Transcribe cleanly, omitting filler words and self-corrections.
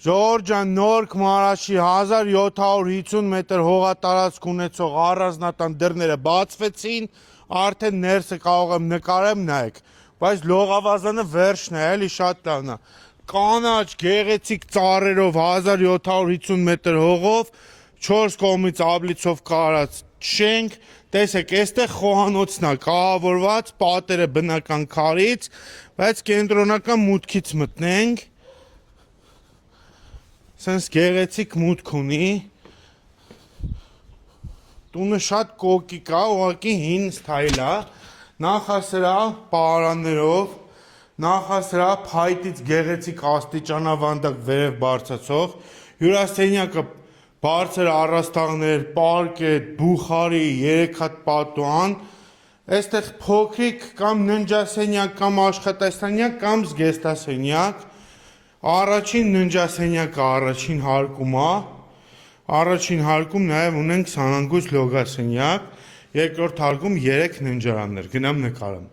Ժորժան նոր Քմարաշի 1750 մետր հողատարածք ունեցող առանձնատան դռները բացվեցին, արդեն ներսը կարող եմ նկարեմ, նայեք, բայց լողավազանը վերջն է, էլի շատ լավն է, կանաչ գեղեցիկ ծառերով 1750 մետր հողով, 4 կողմից աբլիցով կարած շենք, տեսեք, այստեղ խոհանոցն է կահավորված, պատերը բնական քարից, բայց կենտրոնական մուտքից մտնենք, սենց գեղեցիկ մուտք ունի, տունը շատ կոկիկ է, ուղղակի հին սթայլ է, նախասրահ պահարաններով, նախասրահ փայտից գեղեցիկ աստիճանավանդակ վերև բարձրացող, հյուրասենյակը բարձր առաստաղներ, պարկետ, բուխարի, 3 հատ պատուհան, այստեղ փոքրիկ կամ ննջասենյակ կամ աշխատասենյակ կամ զգեստասենյակ, առաջին ննջասենյակը առաջին հարկում է, առաջին հարկում նաև ունենք սանանգույց լոգասենյակ, երկրորդ հարկում 3 ննջարաններ, գնամ նկարեմ։